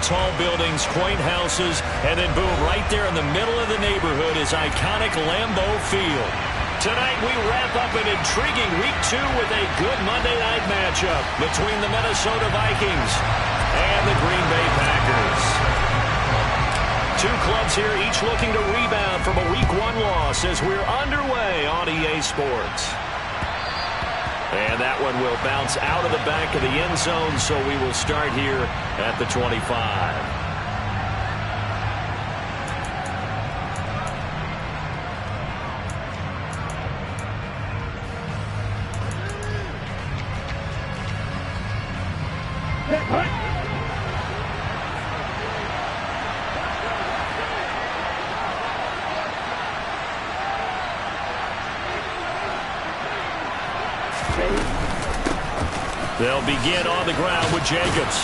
tall buildings, quaint houses, and then boom, right there in the middle of the neighborhood is iconic Lambeau Field. Tonight we wrap up an intriguing Week 2 with a good Monday night matchup between the Minnesota Vikings and the Green Bay Packers. Two clubs here, each looking to rebound from a Week 1 loss as we're underway on EA Sports. And that one will bounce out of the back of the end zone, so we will start here at the 25. They'll begin on the ground with Jacobs.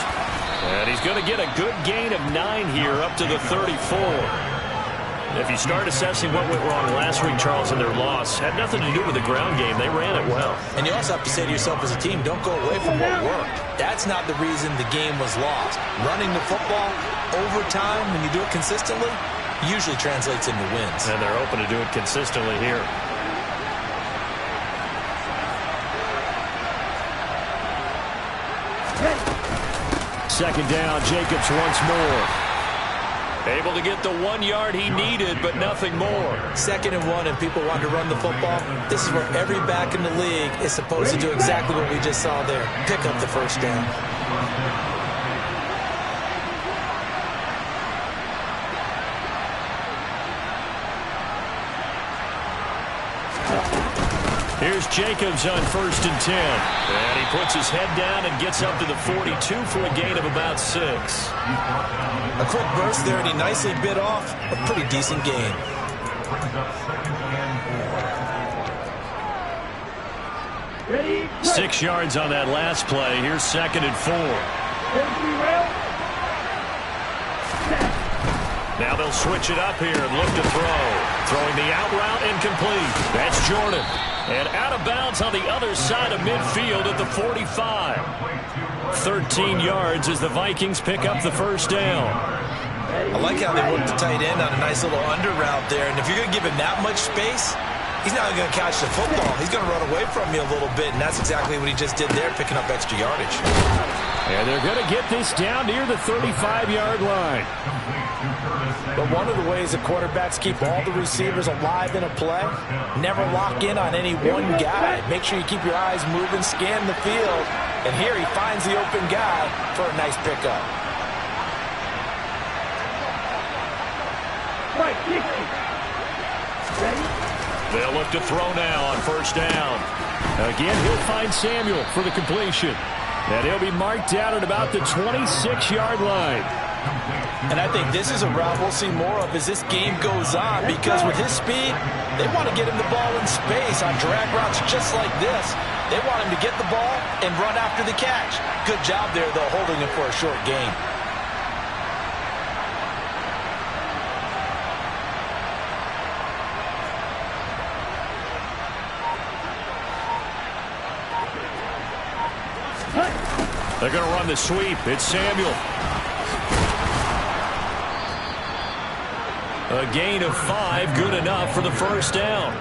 And he's going to get a good gain of 9 here up to the 34. If you start assessing what went wrong last week, Charles, in their loss, had nothing to do with the ground game. They ran it well. And you also have to say to yourself as a team, don't go away from what worked. That's not the reason the game was lost. Running the football over time, when you do it consistently, usually translates into wins. And they're open to do it consistently here. Second down, Jacobs once more. Able to get the 1 yard he needed, but nothing more. 2nd and 1, and people want to run the football. This is where every back in the league is supposed to do exactly what we just saw there. Pick up the first down. Here's Jacobs on 1st and 10. And he puts his head down and gets up to the 42 for a gain of about 6. A quick burst there, and he nicely bit off a pretty decent gain. Ready? 6 yards on that last play. Here's 2nd and 4. Now they'll switch it up here and look to throw. Throwing the out route incomplete. That's Jordan. And out of bounds on the other side of midfield at the 45. 13 yards as the Vikings pick up the first down. I like how they work the tight end on a nice little under route there. And if you're going to give him that much space, he's not going to catch the football. He's going to run away from you a little bit, and that's exactly what he just did there, picking up extra yardage. And they're going to get this down near the 35-yard line. But one of the ways that quarterbacks keep all the receivers alive in a play, never lock in on any one guy. Make sure you keep your eyes moving, scan the field, and here he finds the open guy for a nice pickup. They'll look to throw now on 1st down. Again, he'll find Samuel for the completion. And he'll be marked down at about the 26-yard line. And I think this is a route we'll see more of as this game goes on, because with his speed, they want to get him the ball in space on drag routes just like this. They want him to get the ball and run after the catch. Good job there, though, holding him for a short gain. They're going to run the sweep. It's Samuel. A gain of 5, good enough for the first down.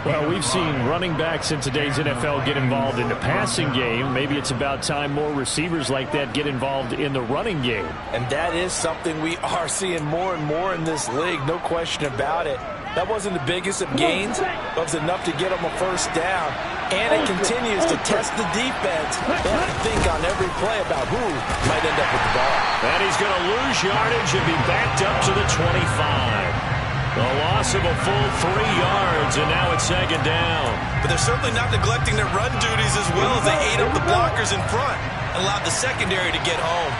Well, we've seen running backs in today's NFL get involved in the passing game. Maybe it's about time more receivers like that get involved in the running game. And that is something we are seeing more and more in this league, no question about it. That wasn't the biggest of gains, but it was enough to get them a first down. And it continues to test the defense. They have to think on every play about who might end up with the ball. And he's going to lose yardage and be backed up to the 25. The loss of a full 3 yards, and now it's 2nd down. But they're certainly not neglecting their run duties as well as they ate up the blockers in front. Allowed the secondary to get home.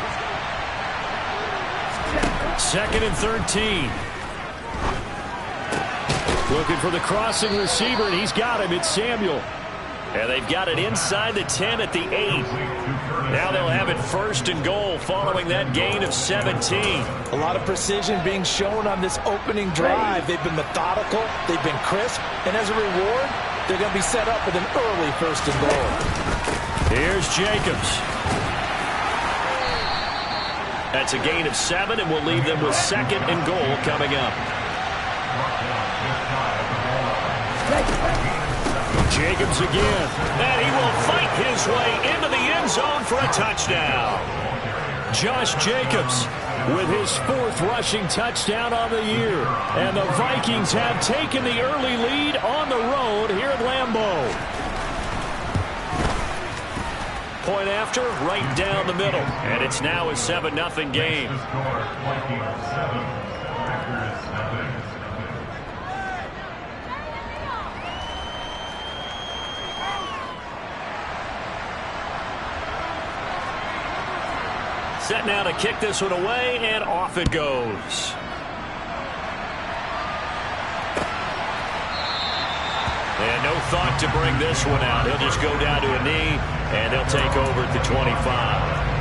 2nd and 13. Looking for the crossing receiver, and he's got him. It's Samuel. And they've got it inside the 10 at the 8. Now they'll have it 1st and goal following that gain of 17. A lot of precision being shown on this opening drive. They've been methodical, they've been crisp, and as a reward, they're going to be set up with an early 1st and goal. Here's Jacobs. That's a gain of 7, and will leave them with 2nd and goal coming up. Jacobs again, and he will fight his way into the end zone for a touchdown. Josh Jacobs with his 4th rushing touchdown on the year. And the Vikings have taken the early lead on the road here at Lambeau. Point after, right down the middle. And it's now a 7-0 game. Set now to kick this one away, and off it goes. And no thought to bring this one out. He'll just go down to a knee, and they'll take over at the 25.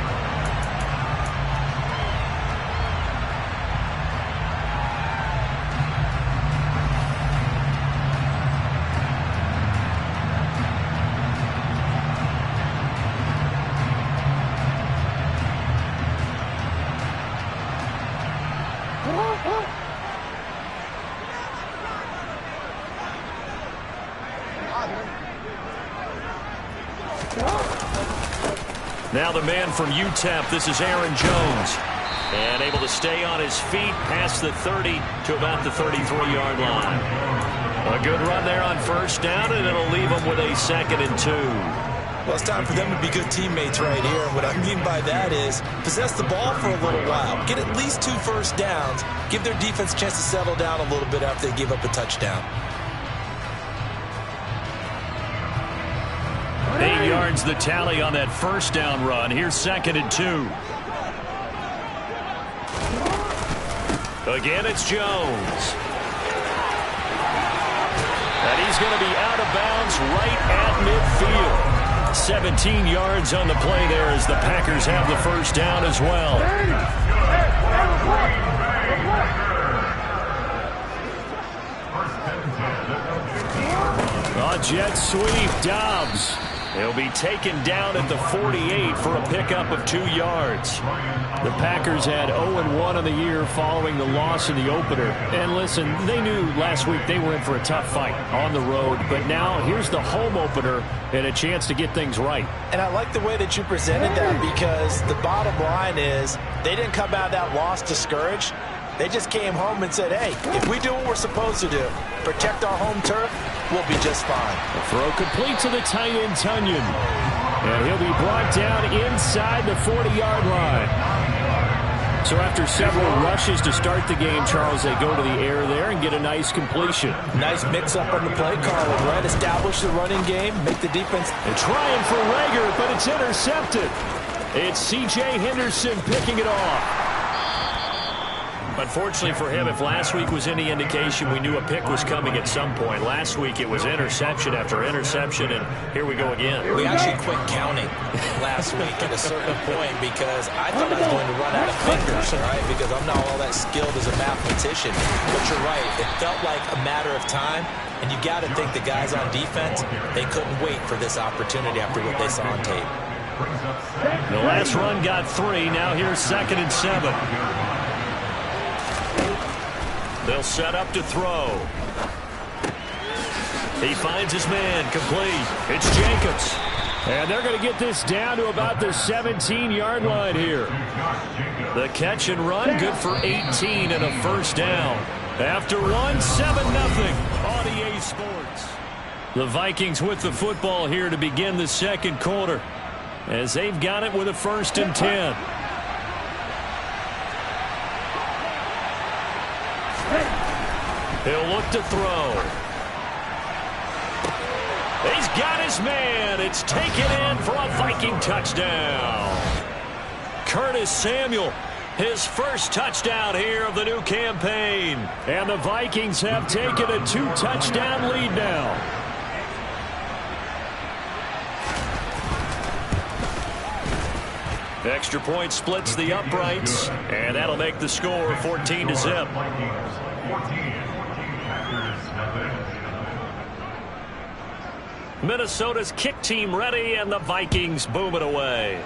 Now the man from UTEP, this is Aaron Jones. And able to stay on his feet past the 30 to about the 33-yard line. A good run there on 1st down, and it'll leave them with a 2nd and 2. Well, it's time for them to be good teammates right here. And what I mean by that is possess the ball for a little while. Get at least 2 first downs. Give their defense a chance to settle down a little bit after they give up a touchdown. 8 yards the tally on that 1st down run. Here's 2nd and 2. Again, it's Jones. And he's going to be out of bounds right at midfield. 17 yards on the play there as the Packers have the 1st down as well. A jet sweep, Dobbs. He'll be taken down at the 48 for a pickup of 2 yards. The Packers had 0-1 on the year following the loss in the opener. And listen, they knew last week they were in for a tough fight on the road. But now here's the home opener and a chance to get things right. And I like the way that you presented that, because the bottom line is they didn't come out of that loss discouraged. They just came home and said, hey, if we do what we're supposed to do, protect our home turf, we'll be just fine. The throw complete to the tight end, Tunyon. And he'll be brought down inside the 40-yard line. So after several rushes to start the game, Charles, they go to the air there and get a nice completion. Nice mix-up on the play calling, right? Establish the running game, make the defense. And trying for Rager, but it's intercepted. It's C.J. Henderson picking it off. Unfortunately for him, if last week was any indication, we knew a pick was coming at some point. Last week it was interception after interception, and here we go again. We actually quit counting last week at a certain point because I thought I was going to run out of fingers, right? Because I'm not all that skilled as a mathematician. But you're right. It felt like a matter of time, and you got to think the guys on defense, they couldn't wait for this opportunity after what they saw on tape. The last run got 3. Now here's 2nd and 7. They'll set up to throw. He finds his man, complete. It's Jacobs. And they're going to get this down to about the 17-yard line here. The catch and run, good for 18 and a 1st down. After 1, 7-0 on EA Sports. The Vikings with the football here to begin the 2nd quarter, as they've got it with a 1st and 10. He'll look to throw. He's got his man. It's taken in for a Viking touchdown. Curtis Samuel, his 1st touchdown here of the new campaign. And the Vikings have taken a 2-touchdown lead now. Extra point splits the uprights, and that'll make the score 14-0. Minnesota's kick team ready, and the Vikings boom it away.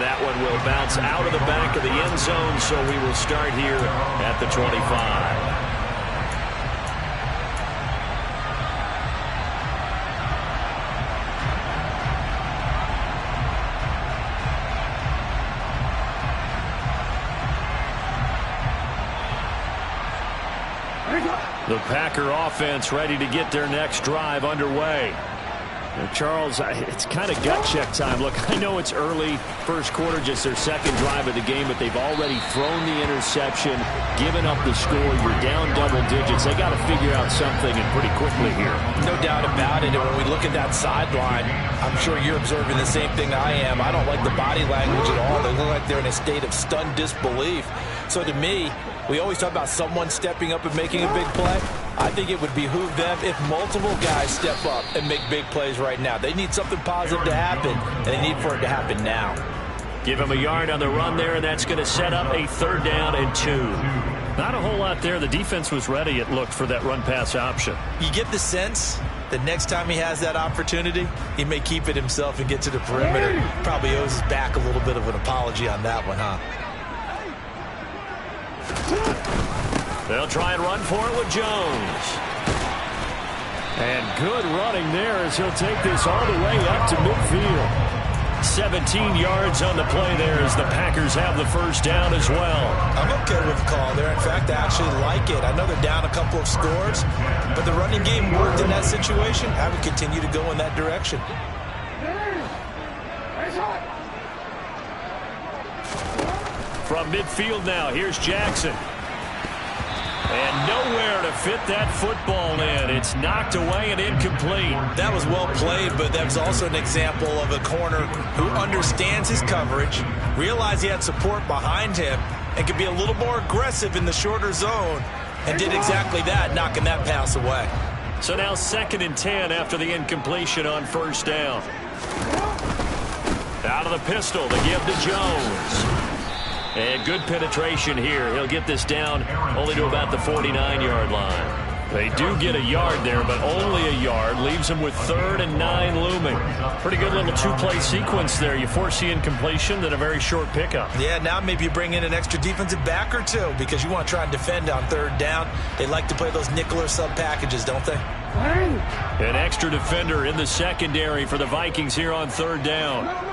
And that one will bounce out of the back of the end zone, so we will start here at the 25. The Packer offense ready to get their next drive underway. Now, Charles, it's kind of gut check time. Look, I know it's early, first quarter, just their second drive of the game, but they've already thrown the interception, given up the score. You're down double digits. They got to figure out something, and pretty quickly here. No doubt about it. And when we look at that sideline, I'm sure you're observing the same thing I am. I don't like the body language at all. They look like they're in a state of stunned disbelief. So to me, we always talk about someone stepping up and making a big play. I think it would behoove them if multiple guys step up and make big plays right now. They need something positive to happen, and they need for it to happen now. Give him a yard on the run there, and that's going to set up a 3rd down and 2. Not a whole lot there. The defense was ready, it looked, for that run-pass option. You get the sense that next time he has that opportunity, he may keep it himself and get to the perimeter. Probably owes his back a little bit of an apology on that one, huh? They'll try and run for it with Jones. And good running there as he'll take this all the way up to midfield. 17 yards on the play there as the Packers have the 1st down as well. I'm okay with the call there. In fact, I actually like it. I know they're down a couple of scores, but the running game worked in that situation. I would continue to go in that direction. From midfield now, here's Jackson. And nowhere to fit that football in. It's knocked away and incomplete. That was well played, but that was also an example of a corner who understands his coverage, realized he had support behind him, and could be a little more aggressive in the shorter zone, and did exactly that, knocking that pass away. So now 2nd and 10 after the incompletion on 1st down. Out of the pistol, they give to Jones. And good penetration here. He'll get this down only to about the 49-yard line. They do get a yard there, but only a yard. Leaves them with 3rd and 9 looming. Pretty good little 2-play sequence there. You force the incompletion, then a very short pickup. Yeah, now maybe you bring in an extra defensive back or two because you want to try and defend on 3rd down. They like to play those nickel or sub packages, don't they? An extra defender in the secondary for the Vikings here on 3rd down.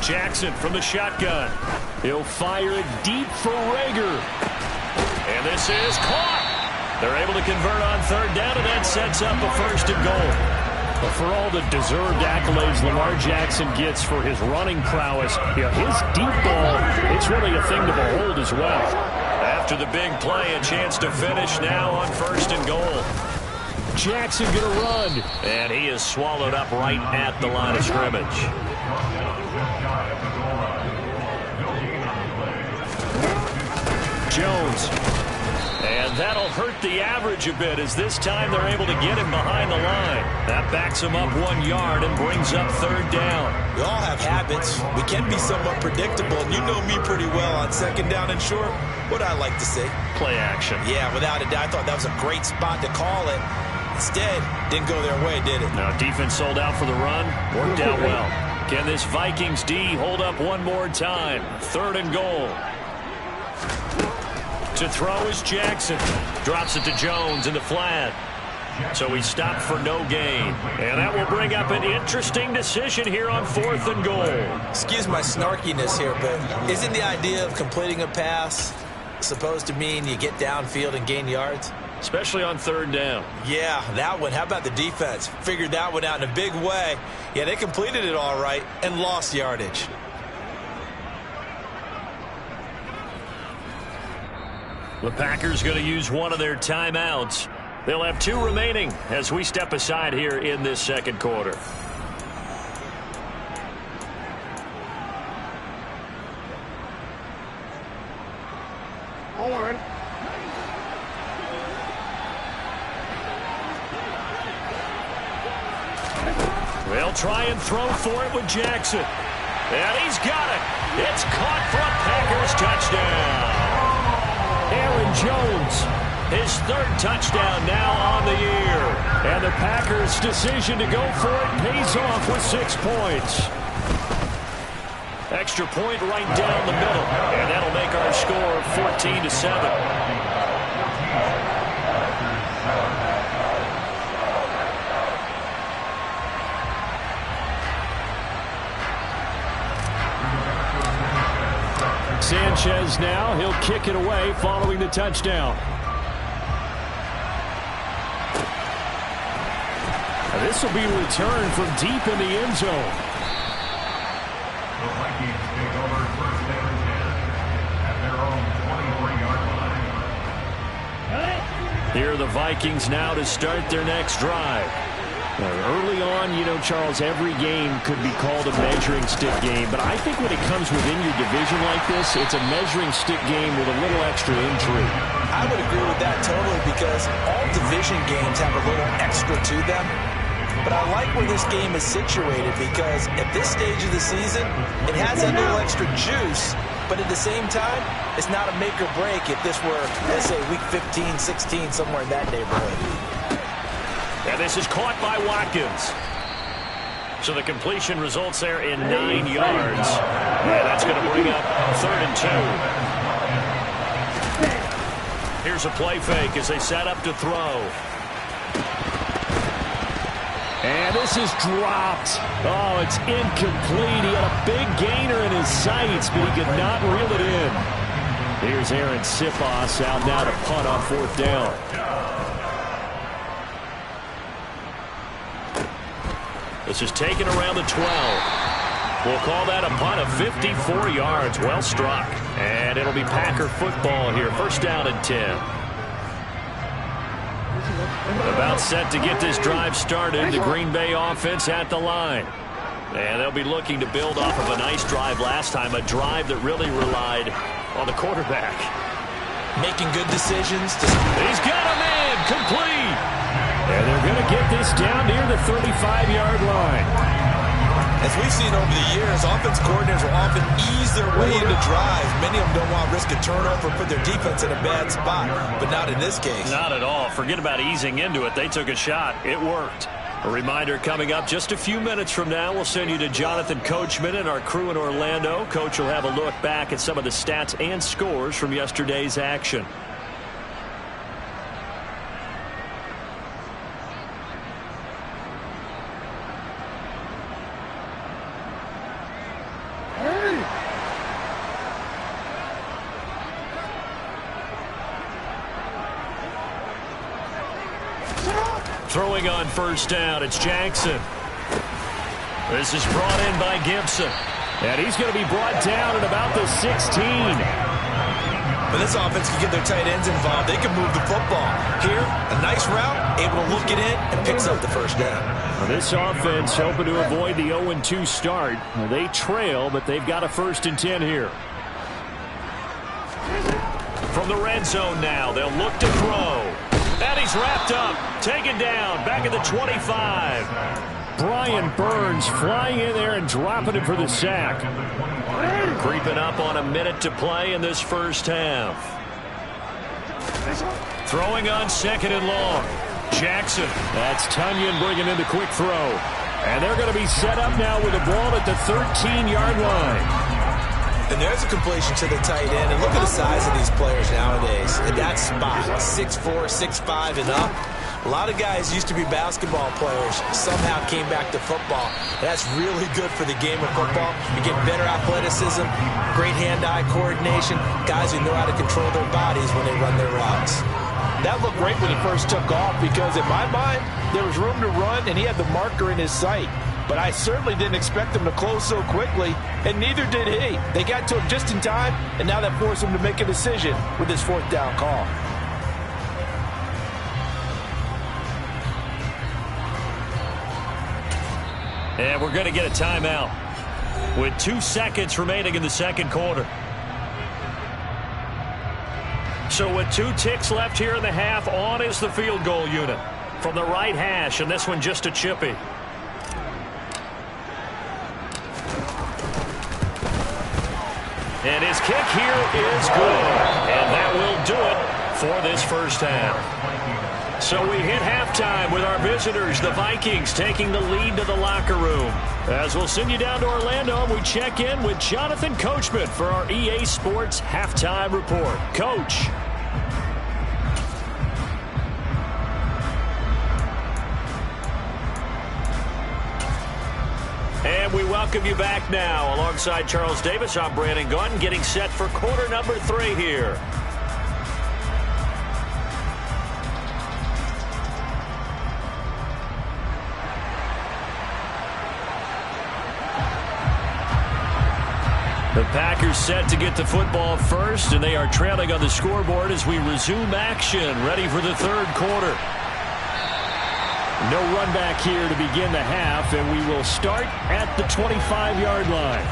Jackson from the shotgun. He'll fire it deep for Rager. And this is caught. They're able to convert on 3rd down, and that sets up a 1st and goal. But for all the deserved accolades Lamar Jackson gets for his running prowess, his deep ball, it's really a thing to behold as well. After the big play, a chance to finish now on 1st and goal. Jackson gonna run, and he is swallowed up right at the line of scrimmage. Jones. And that'll hurt the average a bit as this time they're able to get him behind the line. That backs him up 1 yard and brings up 3rd down. We all have habits. We can be somewhat predictable, and you know me pretty well on 2nd down and short. What I like to see. Play action. Yeah, without a doubt. I thought that was a great spot to call it. Instead, didn't go their way, did it? Now, defense sold out for the run. Worked out well. Can this Vikings D hold up one more time? 3rd and goal. To throw is Jackson. Drops it to Jones in the flat. So he stopped for no gain. And that will bring up an interesting decision here on 4th and goal. Excuse my snarkiness here, but isn't the idea of completing a pass supposed to mean you get downfield and gain yards? Especially on 3rd down. Yeah, that one. How about the defense? Figured that one out in a big way. Yeah, they completed it all right and lost yardage. The Packers going to use one of their timeouts. They'll have 2 remaining as we step aside here in this 2nd quarter. They'll try and throw for it with Jackson. And he's got it. It's caught for a Packers touchdown. Aaron Jones His third touchdown now on the year. And the Packers' decision to go for it pays off with 6 points. Extra point right down the middle. And that'll make our score 14-7. Sanchez now, he'll kick it away following the touchdown. This will be returned from deep in the end zone. The Vikings take over first down and 10 at their own 23-yard line. Here are the Vikings now to start their next drive. Early on, you know, Charles, every game could be called a measuring stick game, but I think when it comes within your division like this, it's a measuring stick game with a little extra intrigue. I would agree with that totally because all division games have a little extra to them. But I like where this game is situated because at this stage of the season, it has that little extra juice, but at the same time, it's not a make or break if this were, let's say, week 15, 16, somewhere in that neighborhood. And this is caught by Watkins. So the completion results there in 9 yards. And that's going to bring up 3rd and 2. Here's a play fake as they set up to throw. And this is dropped. Oh, it's incomplete. He had a big gainer in his sights, but he could not reel it in. Here's Aaron Sipos out now to punt on 4th down. This is taken around the 12. We'll call that a punt of 54 yards. Well struck. And it'll be Packer football here. 1st down and 10. About set to get this drive started. The Green Bay offense at the line. And they'll be looking to build off of a nice drive last time. A drive that really relied on the quarterback. Making good decisions. He's got a man complete. And they're going to get this down near the 35-yard line. As we've seen over the years, offense coordinators will often ease their way into drives. Many of them don't want to risk a turnover or put their defense in a bad spot, but not in this case. Not at all. Forget about easing into it. They took a shot. It worked. A reminder coming up just a few minutes from now, we'll send you to Jonathan Coachman and our crew in Orlando. Coach will have a look back at some of the stats and scores from yesterday's action. Throwing on 1st down, it's Jackson. This is brought in by Gibson. And he's going to be brought down at about the 16. But this offense can get their tight ends involved. They can move the football. Here, a nice route, able to look it in, and picks up the 1st down. Now this offense hoping to avoid the 0-2 start. They trail, but they've got a 1st and 10 here. From the red zone now, they'll look to throw. And he's wrapped up, taken down, back at the 25. Brian Burns flying in there and dropping it for the sack. Creeping up on a minute to play in this 1st half. Throwing on 2nd and long. Jackson. That's Tunyon bringing in the quick throw. And they're going to be set up now with the ball at the 13-yard line. And there's a completion to the tight end. And look at the size of these players nowadays. At that spot, 6'4", 6'5", and up. A lot of guys used to be basketball players, somehow came back to football. That's really good for the game of football. You get better athleticism, great hand-eye coordination, guys who know how to control their bodies when they run their routes. That looked great when he first took off because in my mind, there was room to run and he had the marker in his sight. But I certainly didn't expect him to close so quickly, and neither did he. They got to him just in time, and now that forced him to make a decision with his 4th down call. And we're going to get a timeout with 2 seconds remaining in the 2nd quarter. So with 2 ticks left here in the half, on is the field goal unit from the right hash, and this one just a chippy. And his kick here is good. And that will do it for this first half. So we hit halftime with our visitors, the Vikings, taking the lead to the locker room. As we'll send you down to Orlando, and we check in with Jonathan Coachman for our EA Sports Halftime Report. Coach. And we welcome you back now. Alongside Charles Davis, I'm Brandon Gaudin, getting set for quarter number 3 here. The Packers set to get the football first, and they are trailing on the scoreboard as we resume action, ready for the third quarter. No run back here to begin the half, and we will start at the 25-yard line.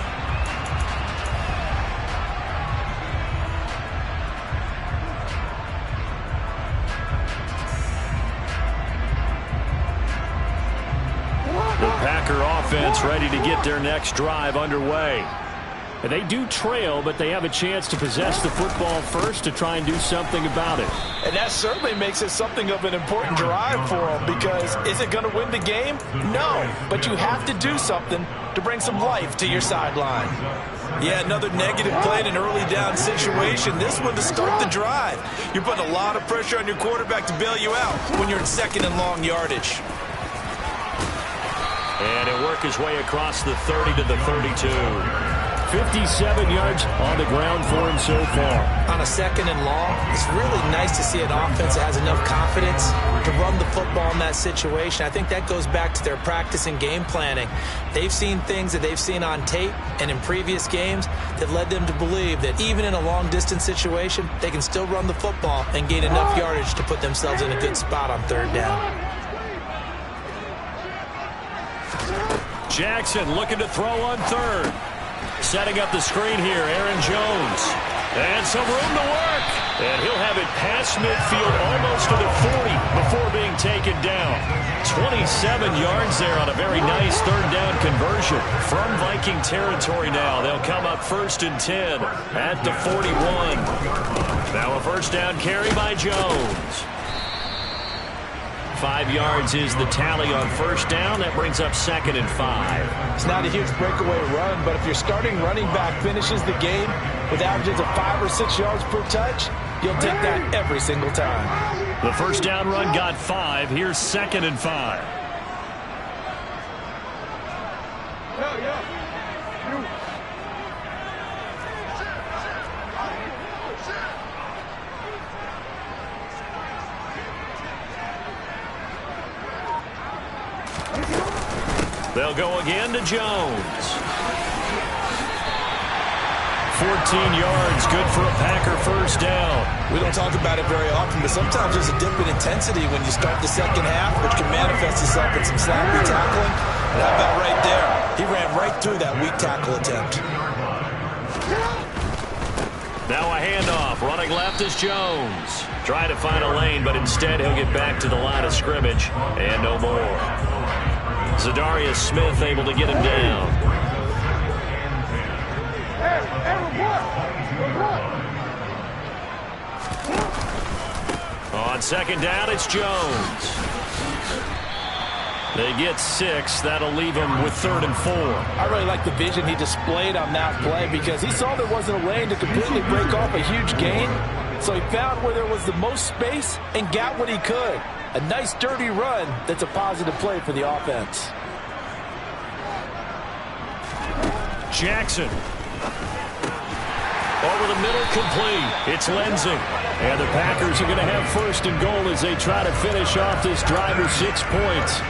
The Packer offense ready to get their next drive underway. And they do trail, but they have a chance to possess the football first to try and do something about it. And that certainly makes it something of an important drive for them, because is it going to win the game? No, but you have to do something to bring some life to your sideline. Yeah, another negative play in an early down situation. This one to start the drive. You're putting a lot of pressure on your quarterback to bail you out when you're in second and long yardage. And he'll work his way across the 30 to the 32. 57 yards on the ground for him so far. On a second and long, it's really nice to see an offense that has enough confidence to run the football in that situation. I think that goes back to their practice and game planning. They've seen things that they've seen on tape and in previous games that led them to believe that even in a long-distance situation, they can still run the football and gain enough yardage to put themselves in a good spot on third down. Jackson looking to throw on third. Setting up the screen here, Aaron Jones. And some room to work. And he'll have it past midfield almost to the 40 before being taken down. 27 yards there on a very nice third down conversion. From Viking territory now, they'll come up 1st and 10 at the 41. Now a first down carry by Jones. 5 yards is the tally on first down. That brings up 2nd and 5. It's not a huge breakaway run, but if your starting running back finishes the game with averages of 5 or 6 yards per touch, you'll take that every single time. The first down run got 5. Here's 2nd and 5. They'll go again to Jones. 14 yards, good for a Packer first down. We don't talk about it very often, but sometimes there's a dip in intensity when you start the second half, which can manifest itself in some sloppy tackling. And how about right there? He ran right through that weak tackle attempt. Now a handoff. Running left is Jones. Trying to find a lane, but instead he'll get back to the line of scrimmage. And no more. Zadarius Smith able to get him down. On second down, it's Jones. They get 6. That'll leave them with 3rd and 4. I really like the vision he displayed on that play, because he saw there wasn't a lane to completely break off a huge gain. So he found where there was the most space and got what he could. A nice, dirty run that's a positive play for the offense. Jackson. Over the middle, complete. It's Lindsey. And the Packers are going to have 1st and goal as they try to finish off this drive with 6 points.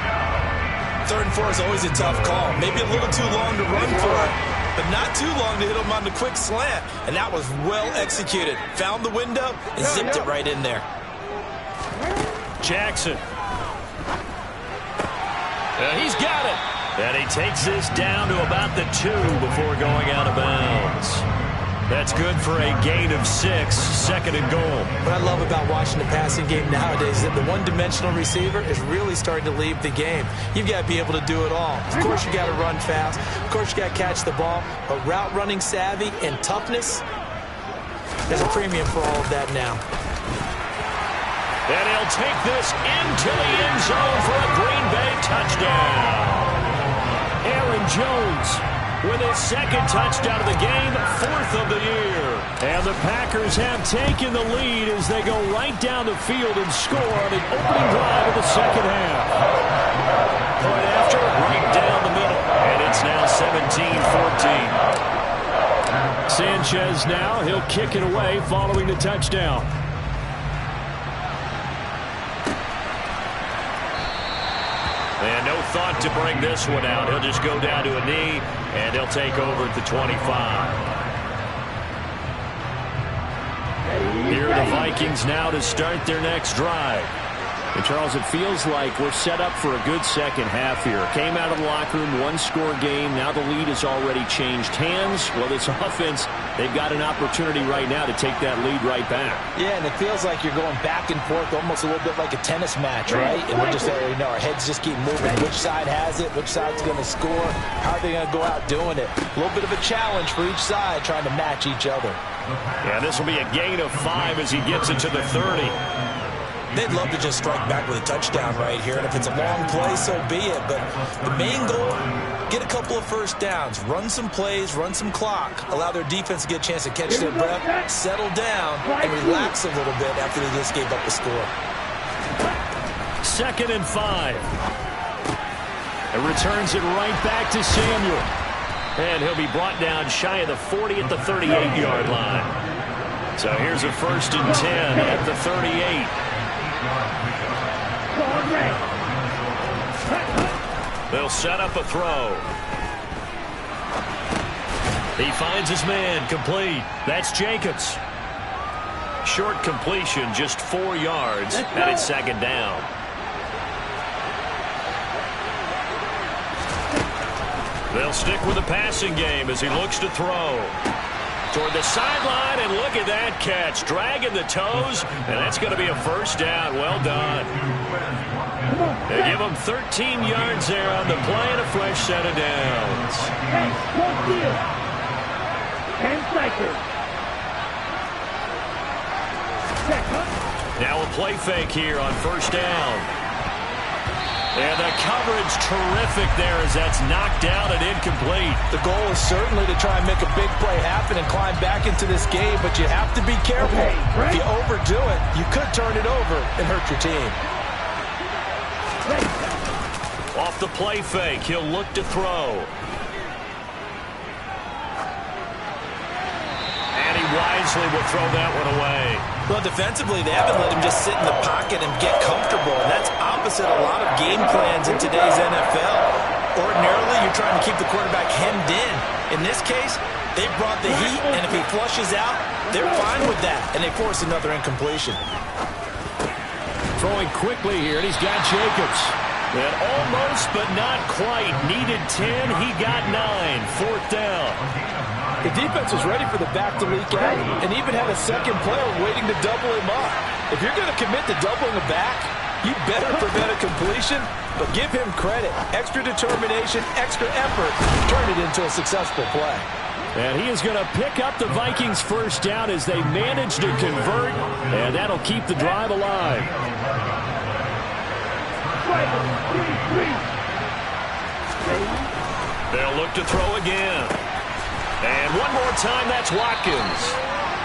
3rd and 4 is always a tough call. Maybe a little too long to run for it, but not too long to hit him on the quick slant. And that was well executed. Found the window and zipped it right in there. Jackson. He's got it. And he takes this down to about the 2 before going out of bounds. That's good for a gain of 6, 2nd and goal. What I love about watching the passing game nowadays is that the one-dimensional receiver is really starting to leave the game. You've got to be able to do it all. Of course, you got to run fast. Of course, you got to catch the ball. But route running savvy and toughness, there's a premium for all of that now. And he'll take this into the end zone for a Green Bay touchdown. Aaron Jones with his second touchdown of the game, 4th of the year. And the Packers have taken the lead as they go right down the field and score on the opening drive of the second half. Point after, right down the middle. And it's now 17-14. Sanchez now, he'll kick it away following the touchdown. And no thought to bring this one out. He'll just go down to a knee, and he'll take over at the 25. Here are the Vikings now to start their next drive. And Charles, it feels like we're set up for a good second half here. Came out of the locker room, one-score game. Now the lead has already changed hands. Well, this offense, they've got an opportunity right now to take that lead right back. Yeah, and it feels like you're going back and forth, almost a little bit like a tennis match, right? And we're just there, you know, our heads just keep moving. Which side has it? Which side's going to score? How are they going to go out doing it? A little bit of a challenge for each side, trying to match each other. Yeah, this will be a gain of 5 as he gets it to the 30. They'd love to just strike back with a touchdown right here, and if it's a long play, so be it. But the main goal, get a couple of first downs, run some plays, run some clock, allow their defense to get a chance to catch their breath, settle down, and relax a little bit after they just gave up the score. 2nd and 5. And returns it right back to Samuel. And he'll be brought down shy of the 40 at the 38-yard line. So here's a 1st and 10 at the 38. They'll set up a throw. He finds his man, complete. That's Jacobs. Short completion, just 4 yards, and it's 2nd down. They'll stick with the passing game as he looks to throw. Toward the sideline, and look at that catch. Dragging the toes, and that's going to be a 1st down. Well done. They give him 13 yards there on the play and a fresh set of downs. Now a play fake here on 1st down. And the coverage terrific there as that's knocked down and incomplete. The goal is certainly to try and make a big play happen and climb back into this game, but you have to be careful. If you overdo it, you could turn it over and hurt your team. Off the play fake, he'll look to throw. And he wisely will throw that one away. Well, defensively, they haven't let him just sit in the pocket and get comfortable. And that's opposite a lot of game plans in today's NFL. Ordinarily, you're trying to keep the quarterback hemmed in. In this case, they brought the heat, and if he flushes out, they're fine with that. And they force another incompletion. Throwing quickly here, and he's got Jacobs. And almost, but not quite. Needed 10, he got 9. 4th down. The defense was ready for the back to leak out and even had a second player waiting to double him up. If you're going to commit to doubling the back, you better prevent a completion, but give him credit. Extra determination, extra effort, turn it into a successful play. And he is going to pick up the Vikings' 1st down as they manage to convert, and that'll keep the drive alive. They'll look to throw again. And one more time, that's Watkins.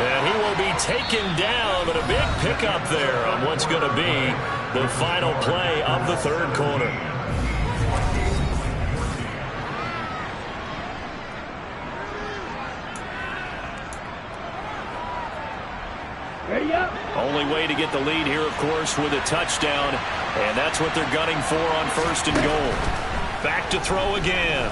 And he will be taken down, but a big pickup there on what's going to be the final play of the 3rd quarter. Only way to get the lead here, of course, with a touchdown. And that's what they're gunning for on 1st and goal. Back to throw again.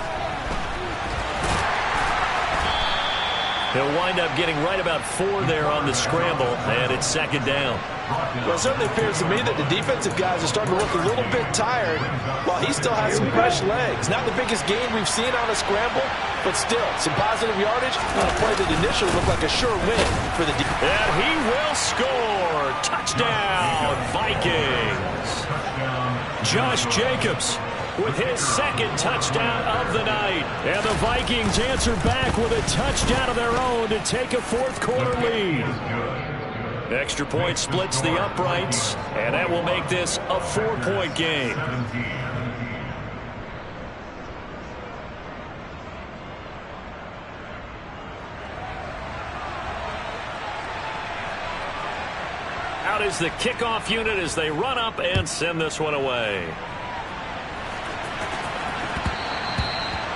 He'll wind up getting right about 4 there on the scramble, and it's 2nd down. Well, it certainly appears to me that the defensive guys are starting to look a little bit tired while he still has some fresh legs. Not the biggest gain we've seen on a scramble, but still, some positive yardage on a play that initially looked like a sure win for the defense. And he will score. Touchdown, Vikings. Josh Jacobs with his 2nd touchdown of the night. And the Vikings answer back with a touchdown of their own to take a 4th quarter lead. Extra point splits the uprights, and that will make this a 4-point game. Out is the kickoff unit as they run up and send this one away.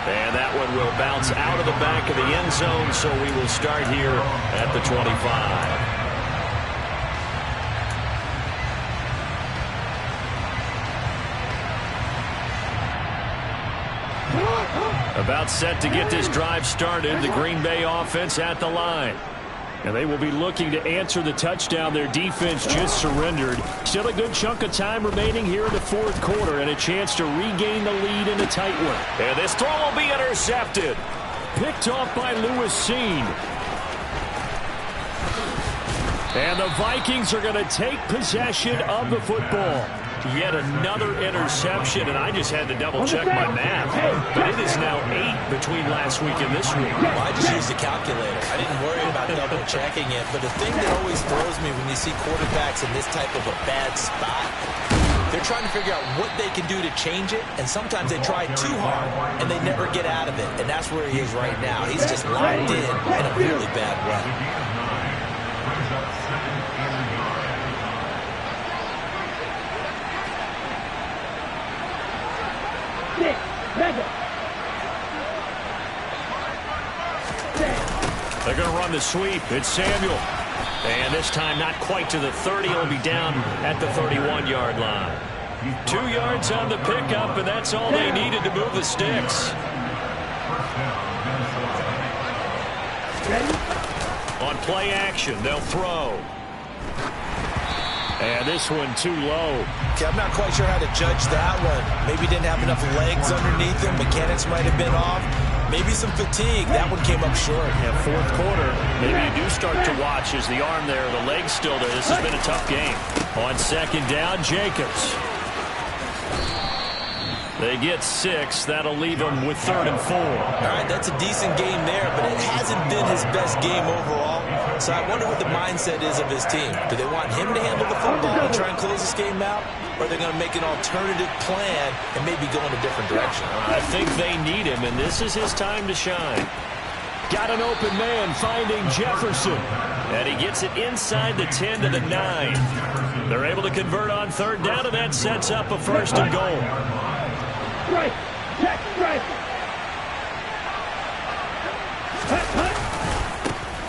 And that one will bounce out of the back of the end zone, so we will start here at the 25. About set to get this drive started, the Green Bay offense at the line. And they will be looking to answer the touchdown their defense just surrendered. Still a good chunk of time remaining here in the fourth quarter and a chance to regain the lead in a tight one. And this throw will be intercepted. Picked off by Lewis Seen. And the Vikings are going to take possession of the football. Yet another interception, and I just had to double-check my math. But it is now 8 between last week and this week. Well, I just used a calculator. I didn't worry about double-checking it. But the thing that always throws me when you see quarterbacks in this type of a bad spot, they're trying to figure out what they can do to change it, and sometimes they try too hard, and they never get out of it. And that's where he is right now. He's just locked in a really bad way. They're going to run the sweep. It's Samuel. And this time not quite to the 30. He'll be down at the 31-yard line. 2 yards on the pickup, and that's all they needed to move the sticks. On play action, they'll throw. And this one too low. Okay, I'm not quite sure how to judge that one. Maybe didn't have enough legs underneath him. Mechanics might have been off. Maybe some fatigue. That one came up short. Yeah, fourth quarter, maybe you do start to watch as the arm there, the leg's still there. This has been a tough game. On second down, Jacobs. They get 6. That'll leave them with 3rd and 4. All right, that's a decent game there, but it hasn't been his best game overall. So I wonder what the mindset is of his team. Do they want him to handle the football and try and close this game out? Or are they going to make an alternative plan and maybe go in a different direction? I think they need him, and this is his time to shine. Got an open man finding Jefferson. And he gets it inside the 10 to the 9. They're able to convert on 3rd down, and that sets up a 1st and goal. Right. Check. Right.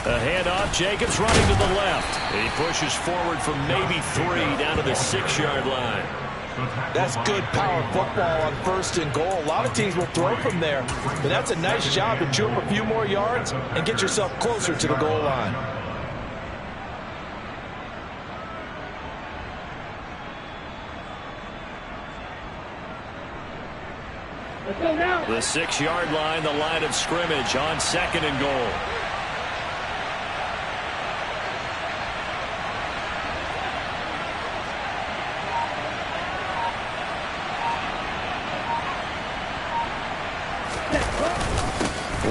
A handoff. Jacobs running to the left. He pushes forward for maybe 3 down to the 6-yard line. That's good power football on 1st and goal. A lot of teams will throw from there, but that's a nice job to chew up a few more yards and get yourself closer to the goal line. The 6-yard line, the line of scrimmage on 2nd and goal.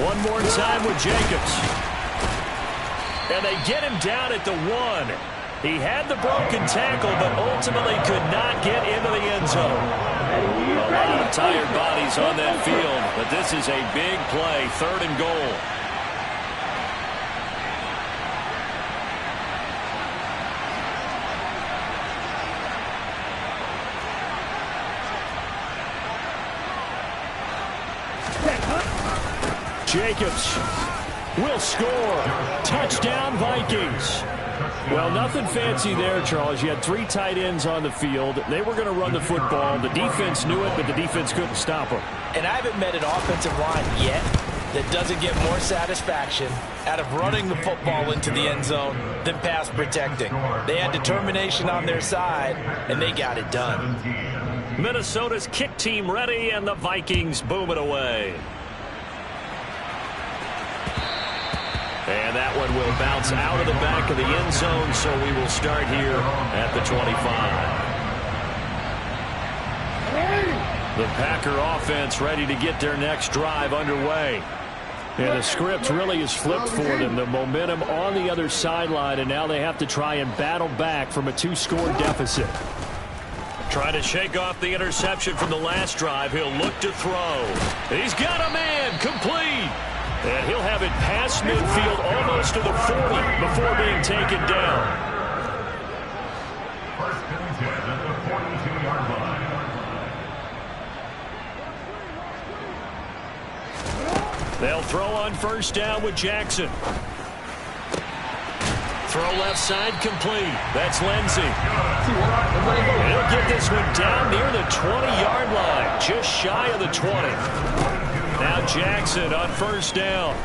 One more time with Jacobs. And they get him down at the 1. He had the broken tackle, but ultimately could not get into the end zone. A lot of tired bodies on that field, but this is a big play, 3rd and goal. Jacobs will score. Touchdown, Vikings. Well, nothing fancy there, Charles. You had 3 tight ends on the field. They were going to run the football. The defense knew it, but the defense couldn't stop them. And I haven't met an offensive line yet that doesn't get more satisfaction out of running the football into the end zone than pass protecting. They had determination on their side, and they got it done. Minnesota's kick team ready, and the Vikings boom it away. And that one will bounce out of the back of the end zone, so we will start here at the 25. The Packer offense ready to get their next drive underway. Yeah, the script really is flipped for them. The momentum on the other sideline, and now they have to try and battle back from a 2-score deficit. Trying to shake off the interception from the last drive. He'll look to throw. He's got a man complete. And he'll have it past midfield almost to the 40 before being taken down. First and 10 at the 42-yard line. They'll throw on first down with Jackson. Throw left side complete. That's Lindsey. And he'll get this one down near the 20-yard line, just shy of the 20. Now Jackson on first down.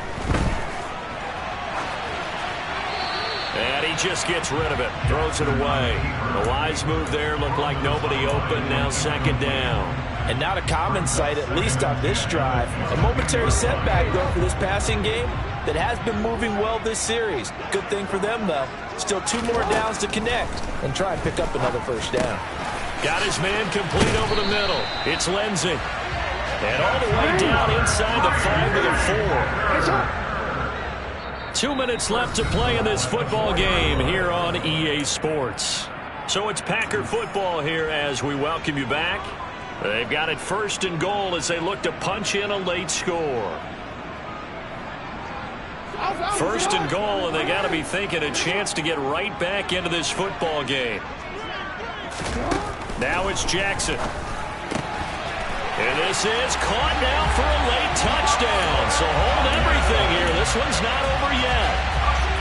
And he just gets rid of it. Throws it away. The wise move there. Looked like nobody open. Now second down. And not a common sight, at least on this drive. A momentary setback, though, for this passing game that has been moving well this series. Good thing for them, though. Still 2 more downs to connect and try and pick up another first down. Got his man complete over the middle. It's Lindsey. And all the way down inside the 5 to the 4. 2 minutes left to play in this football game here on EA Sports. So it's Packer football here as we welcome you back. They've got it first and goal as they look to punch in a late score. First and goal, and they got to be thinking a chance to get right back into this football game. Now it's Jackson. And this is caught now for a late touchdown. So hold everything here. This one's not over yet.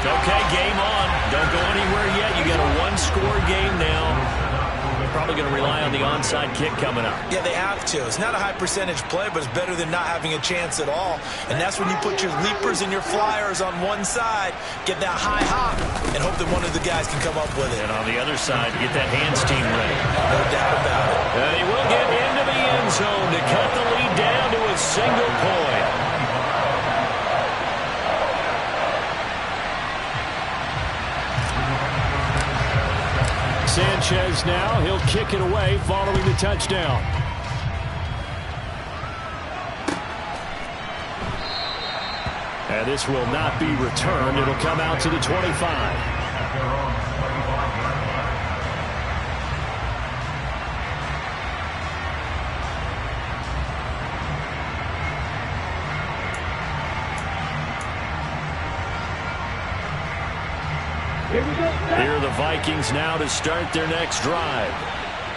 Okay, game on. Don't go anywhere yet. You got a 1-score game now. Probably going to rely on the onside kick coming up. Yeah, they have to. It's not a high percentage play, but it's better than not having a chance at all. And that's when you put your leapers and your flyers on one side, get that high hop, and hope that one of the guys can come up with it. And on the other side, get that hands team ready. No doubt about it. And he will get into the end zone to cut the lead down to a single point. Sanchez now, he'll kick it away following the touchdown. And this will not be returned. It'll come out to the 25. Here are the Vikings now to start their next drive.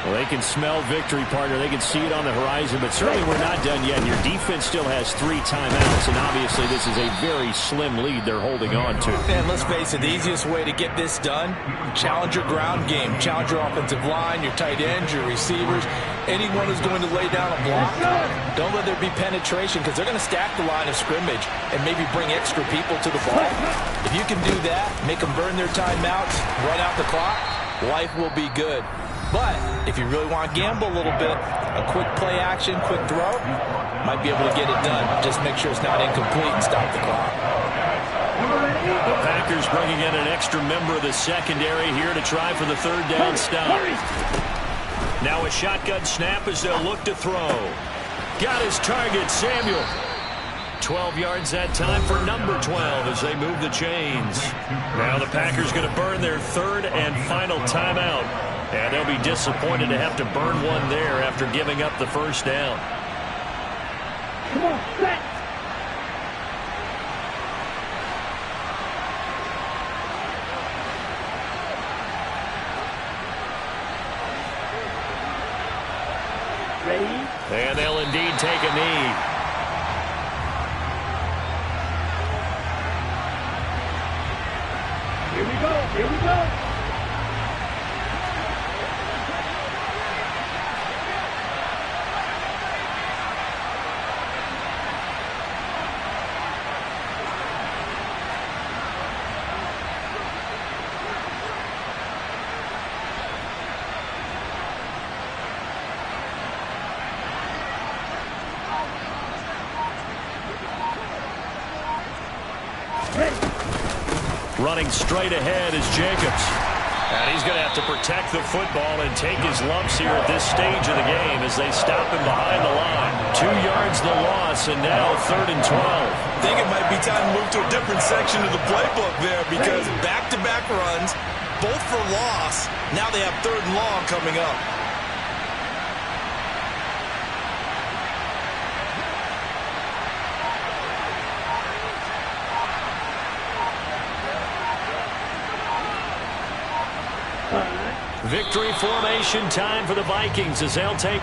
Well, they can smell victory, partner. They can see it on the horizon, but certainly we're not done yet. Your defense still has 3 timeouts, and obviously this is a very slim lead they're holding on to. And let's face it, the easiest way to get this done, challenge your ground game. Challenge your offensive line, your tight ends, your receivers, anyone who's going to lay down a block. Don't let there be penetration because they're going to stack the line of scrimmage and maybe bring extra people to the ball. If you can do that, make them burn their timeouts, run out the clock, life will be good. But if you really want to gamble a little bit, a quick play action, quick throw, might be able to get it done. Just make sure it's not incomplete and stop the clock. The Packers bringing in an extra member of the secondary here to try for the third down stop. Now a shotgun snap as they'll look to throw. Got his target, Samuel. 12 yards that time for number 12 as they move the chains. Now the Packers going to burn their third and final timeout. And they'll be disappointed to have to burn one there after giving up the first down. Come on, set. Ready? And they'll indeed take a knee. Here we go, here we go. Running straight ahead is Jacobs. And he's going to have to protect the football and take his lumps here at this stage of the game as they stop him behind the line. 2 yards the loss, and now 3rd and 12. I think it might be time to move to a different section of the playbook there because back-to-back runs, both for loss. Now they have 3rd and long coming up. Victory formation time for the Vikings as they'll take